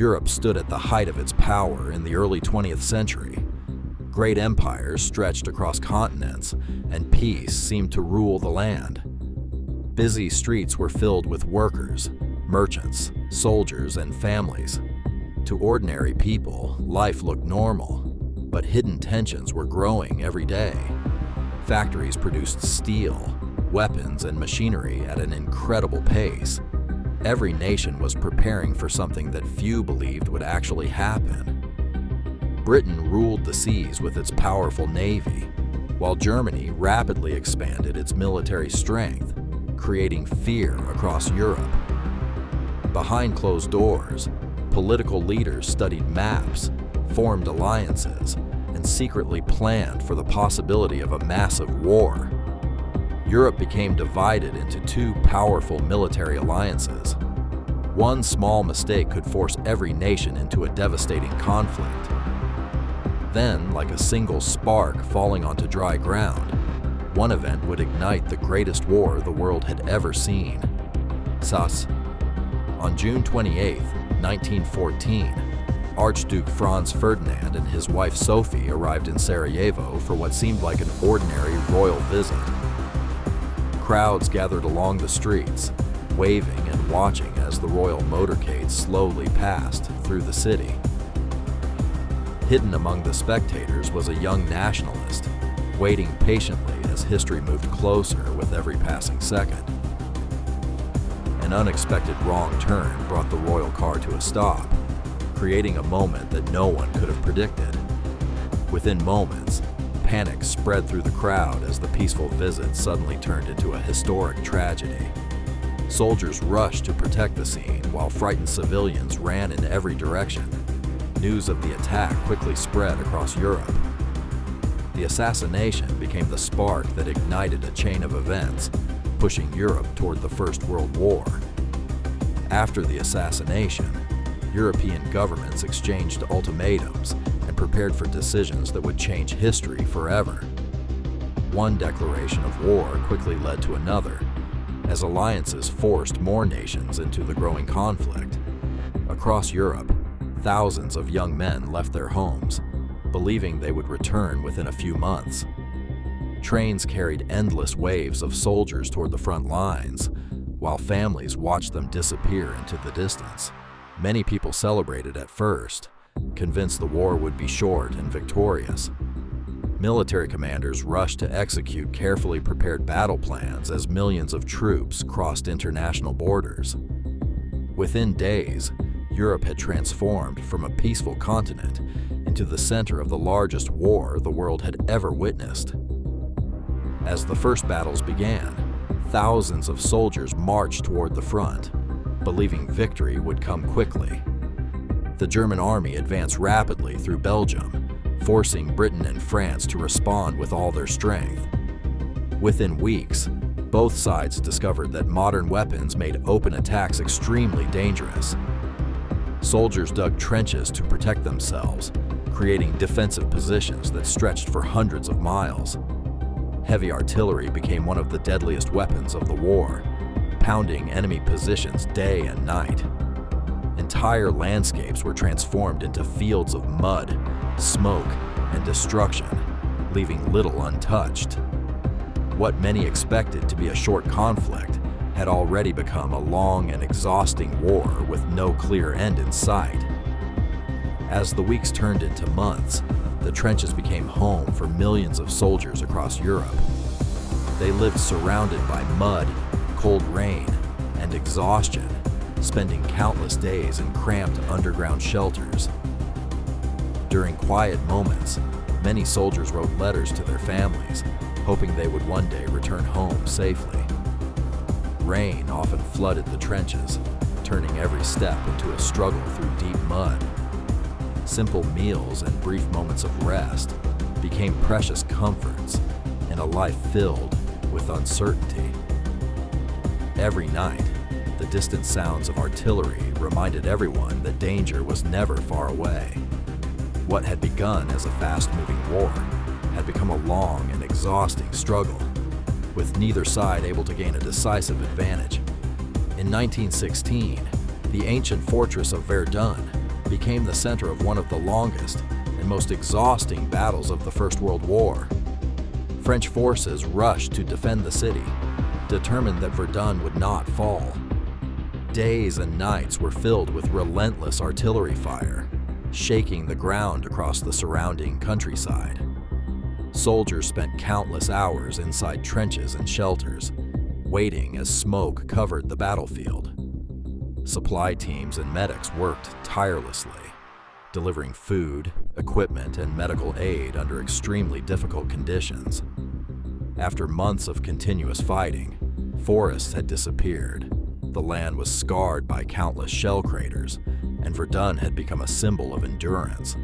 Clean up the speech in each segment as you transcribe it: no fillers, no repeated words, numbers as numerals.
Europe stood at the height of its power in the early 20th century. Great empires stretched across continents, and peace seemed to rule the land. Busy streets were filled with workers, merchants, soldiers, and families. To ordinary people, life looked normal, but hidden tensions were growing every day. Factories produced steel, weapons, and machinery at an incredible pace. Every nation was preparing for something that few believed would actually happen. Britain ruled the seas with its powerful navy, while Germany rapidly expanded its military strength, creating fear across Europe. Behind closed doors, political leaders studied maps, formed alliances, and secretly planned for the possibility of a massive war. Europe became divided into two powerful military alliances. One small mistake could force every nation into a devastating conflict. Then, like a single spark falling onto dry ground, one event would ignite the greatest war the world had ever seen. On June 28, 1914, Archduke Franz Ferdinand and his wife Sophie arrived in Sarajevo for what seemed like an ordinary royal visit. Crowds gathered along the streets, waving and watching as the royal motorcade slowly passed through the city. Hidden among the spectators was a young nationalist, waiting patiently as history moved closer with every passing second. An unexpected wrong turn brought the royal car to a stop, creating a moment that no one could have predicted. Within moments, panic spread through the crowd as the peaceful visit suddenly turned into a historic tragedy. Soldiers rushed to protect the scene while frightened civilians ran in every direction. News of the attack quickly spread across Europe. The assassination became the spark that ignited a chain of events, pushing Europe toward the First World War. After the assassination, European governments exchanged ultimatums and prepared for decisions that would change history forever. One declaration of war quickly led to another, as alliances forced more nations into the growing conflict. Across Europe, thousands of young men left their homes, believing they would return within a few months. Trains carried endless waves of soldiers toward the front lines, while families watched them disappear into the distance. Many people celebrated at first, convinced the war would be short and victorious. Military commanders rushed to execute carefully prepared battle plans as millions of troops crossed international borders. Within days, Europe had transformed from a peaceful continent into the center of the largest war the world had ever witnessed. As the first battles began, thousands of soldiers marched toward the front, believing victory would come quickly. The German army advanced rapidly through Belgium, forcing Britain and France to respond with all their strength. Within weeks, both sides discovered that modern weapons made open attacks extremely dangerous. Soldiers dug trenches to protect themselves, creating defensive positions that stretched for hundreds of miles. Heavy artillery became one of the deadliest weapons of the war, pounding enemy positions day and night. Entire landscapes were transformed into fields of mud, smoke, and destruction, leaving little untouched. What many expected to be a short conflict had already become a long and exhausting war with no clear end in sight. As the weeks turned into months, the trenches became home for millions of soldiers across Europe. They lived surrounded by mud, cold rain, and exhaustion, spending countless days in cramped underground shelters. During quiet moments, many soldiers wrote letters to their families, hoping they would one day return home safely. Rain often flooded the trenches, turning every step into a struggle through deep mud. Simple meals and brief moments of rest became precious comforts in a life filled with uncertainty. Every night, the distant sounds of artillery reminded everyone that danger was never far away. What had begun as a fast-moving war had become a long and exhausting struggle, with neither side able to gain a decisive advantage. In 1916, the ancient fortress of Verdun, became the center of one of the longest and most exhausting battles of the First World War. French forces rushed to defend the city, determined that Verdun would not fall. Days and nights were filled with relentless artillery fire, shaking the ground across the surrounding countryside. Soldiers spent countless hours inside trenches and shelters, waiting as smoke covered the battlefield. Supply teams and medics worked tirelessly, delivering food, equipment, and medical aid under extremely difficult conditions. After months of continuous fighting, forests had disappeared, the land was scarred by countless shell craters, and Verdun had become a symbol of endurance.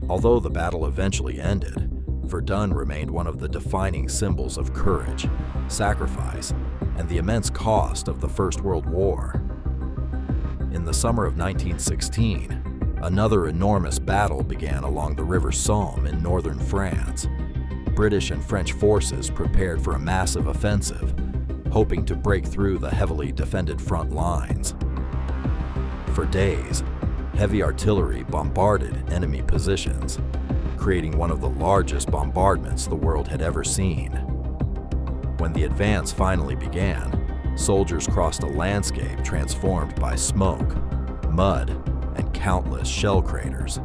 Although the battle eventually ended, Verdun remained one of the defining symbols of courage, sacrifice, and the immense cost of the First World War. In the summer of 1916, another enormous battle began along the River Somme in northern France. British and French forces prepared for a massive offensive, hoping to break through the heavily defended front lines. For days, heavy artillery bombarded enemy positions, creating one of the largest bombardments the world had ever seen. When the advance finally began, soldiers crossed a landscape transformed by smoke, mud, and countless shell craters.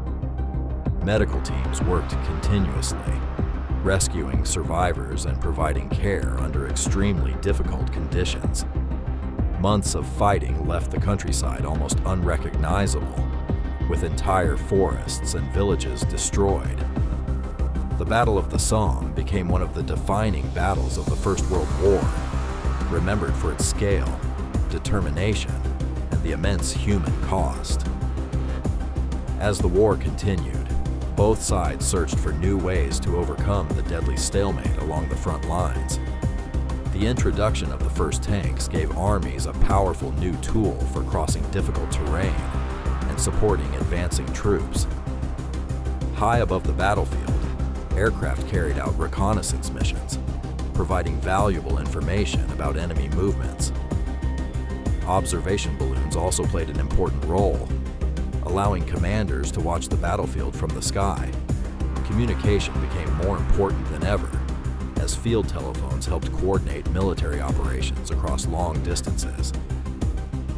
Medical teams worked continuously, rescuing survivors and providing care under extremely difficult conditions. Months of fighting left the countryside almost unrecognizable, with entire forests and villages destroyed. The Battle of the Somme became one of the defining battles of the First World War, remembered for its scale, determination, and the immense human cost. As the war continued, both sides searched for new ways to overcome the deadly stalemate along the front lines. The introduction of the first tanks gave armies a powerful new tool for crossing difficult terrain and supporting advancing troops. High above the battlefield, aircraft carried out reconnaissance missions, providing valuable information about enemy movements. Observation balloons also played an important role, allowing commanders to watch the battlefield from the sky. Communication became more important than ever, as field telephones helped coordinate military operations across long distances.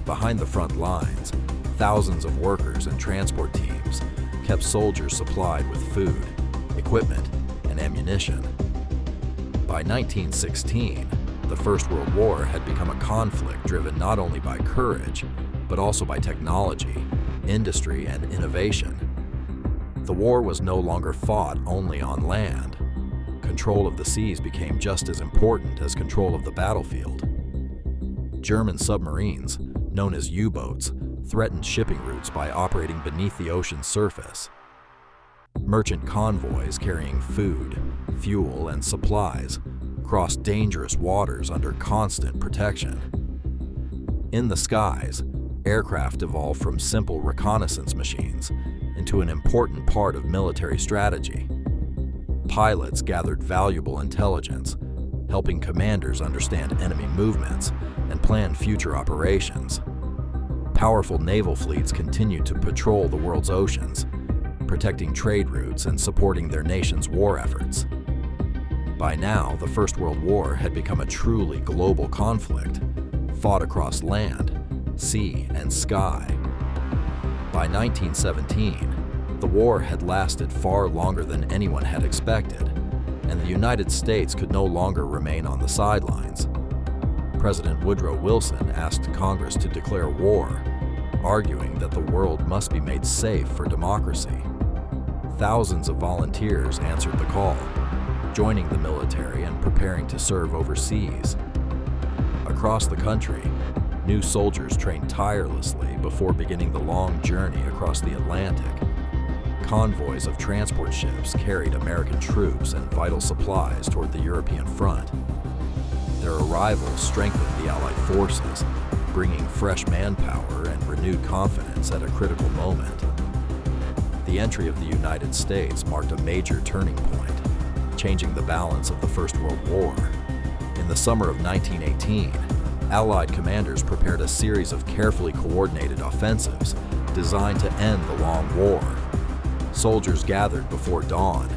Behind the front lines, thousands of workers and transport teams kept soldiers supplied with food, equipment, and ammunition. By 1916, the First World War had become a conflict driven not only by courage, but also by technology, industry, and innovation. The war was no longer fought only on land. Control of the seas became just as important as control of the battlefield. German submarines, known as U-boats, threatened shipping routes by operating beneath the ocean's surface. Merchant convoys carrying food, fuel, and supplies crossed dangerous waters under constant protection. In the skies, aircraft evolved from simple reconnaissance machines into an important part of military strategy. Pilots gathered valuable intelligence, helping commanders understand enemy movements and plan future operations. Powerful naval fleets continued to patrol the world's oceans, protecting trade routes and supporting their nation's war efforts. By now, the First World War had become a truly global conflict, fought across land, sea, and sky. By 1917, the war had lasted far longer than anyone had expected, and the United States could no longer remain on the sidelines. President Woodrow Wilson asked Congress to declare war, arguing that the world must be made safe for democracy. Thousands of volunteers answered the call, joining the military and preparing to serve overseas. Across the country, new soldiers trained tirelessly before beginning the long journey across the Atlantic. Convoys of transport ships carried American troops and vital supplies toward the European front. Their arrival strengthened the Allied forces, bringing fresh manpower and renewed confidence at a critical moment. The entry of the United States marked a major turning point, changing the balance of the First World War. In the summer of 1918, Allied commanders prepared a series of carefully coordinated offensives designed to end the long war. Soldiers gathered before dawn,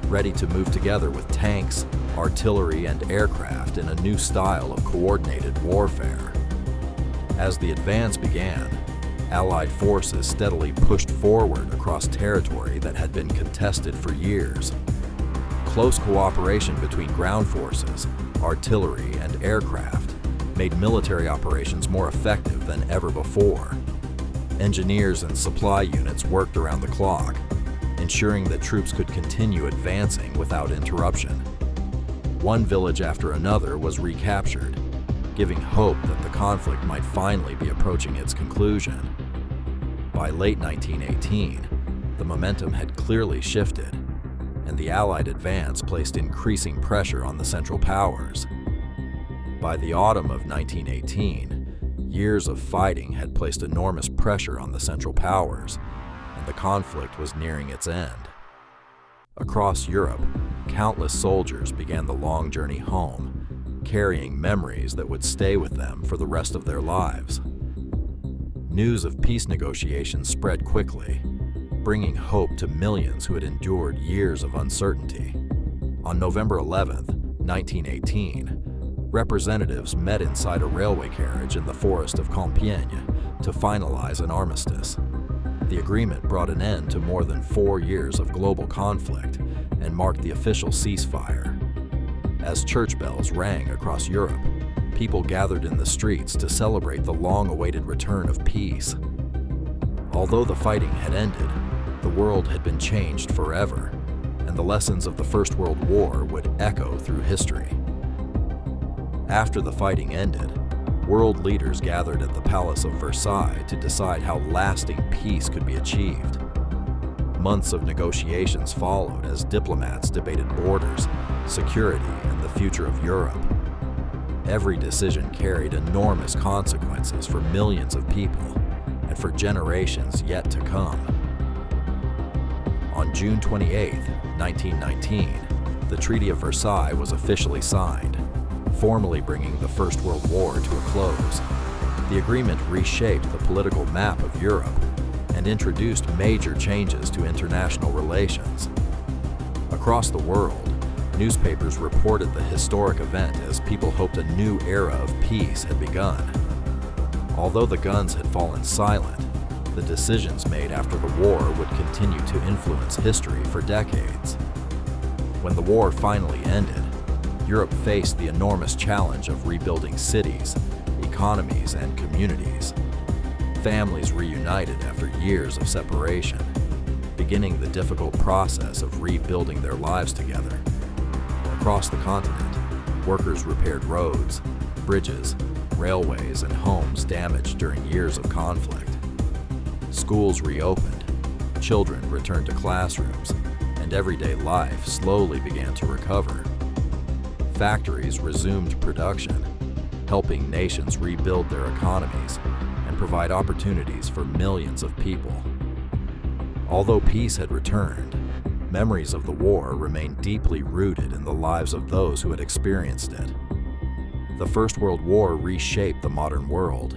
ready to move together with tanks, artillery, and aircraft in a new style of coordinated warfare. As the advance began, Allied forces steadily pushed forward across territory that had been contested for years. Close cooperation between ground forces, artillery, and aircraft made military operations more effective than ever before. Engineers and supply units worked around the clock, ensuring that troops could continue advancing without interruption. One village after another was recaptured, giving hope that the conflict might finally be approaching its conclusion. By late 1918, the momentum had clearly shifted, and the Allied advance placed increasing pressure on the Central Powers. By the autumn of 1918, years of fighting had placed enormous pressure on the Central Powers, and the conflict was nearing its end. Across Europe, countless soldiers began the long journey home, carrying memories that would stay with them for the rest of their lives. News of peace negotiations spread quickly, bringing hope to millions who had endured years of uncertainty. On November 11, 1918, representatives met inside a railway carriage in the forest of Compiègne to finalize an armistice. The agreement brought an end to more than 4 years of global conflict and marked the official ceasefire. As church bells rang across Europe, people gathered in the streets to celebrate the long-awaited return of peace. Although the fighting had ended, the world had been changed forever, and the lessons of the First World War would echo through history. After the fighting ended, world leaders gathered at the Palace of Versailles to decide how lasting peace could be achieved. Months of negotiations followed as diplomats debated borders, security, and the future of Europe. Every decision carried enormous consequences for millions of people and for generations yet to come. On June 28, 1919, the Treaty of Versailles was officially signed, formally bringing the First World War to a close. The agreement reshaped the political map of Europe and introduced major changes to international relations. Across the world, newspapers reported the historic event as people hoped a new era of peace had begun. Although the guns had fallen silent, the decisions made after the war would continue to influence history for decades. When the war finally ended, Europe faced the enormous challenge of rebuilding cities, economies, and communities. Families reunited after years of separation, beginning the difficult process of rebuilding their lives together. Across the continent, workers repaired roads, bridges, railways, and homes damaged during years of conflict. Schools reopened, children returned to classrooms, and everyday life slowly began to recover. Factories resumed production, helping nations rebuild their economies and provide opportunities for millions of people. Although peace had returned, memories of the war remained deeply rooted in the lives of those who had experienced it. The First World War reshaped the modern world,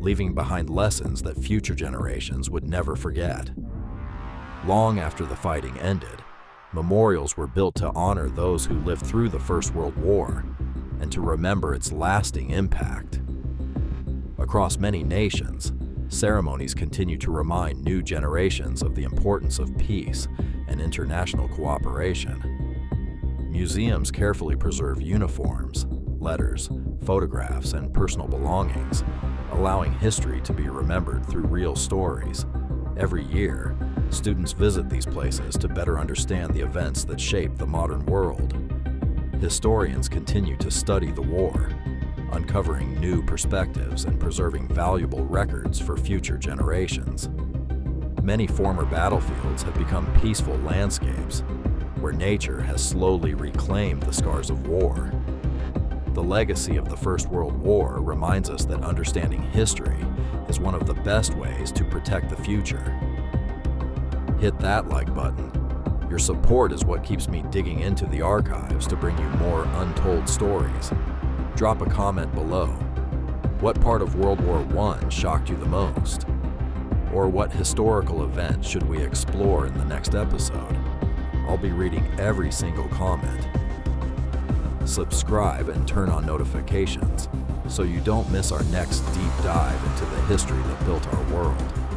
leaving behind lessons that future generations would never forget. Long after the fighting ended, memorials were built to honor those who lived through the First World War and to remember its lasting impact. Across many nations, ceremonies continue to remind new generations of the importance of peace and international cooperation. Museums carefully preserve uniforms, letters, photographs, and personal belongings, allowing history to be remembered through real stories. Every year, students visit these places to better understand the events that shaped the modern world. Historians continue to study the war, uncovering new perspectives and preserving valuable records for future generations. Many former battlefields have become peaceful landscapes, where nature has slowly reclaimed the scars of war. The legacy of the First World War reminds us that understanding history is one of the best ways to protect the future. Hit that like button. Your support is what keeps me digging into the archives to bring you more untold stories. Drop a comment below. What part of World War I shocked you the most? Or what historical event should we explore in the next episode? I'll be reading every single comment. Subscribe and turn on notifications so you don't miss our next deep dive into the history that built our world.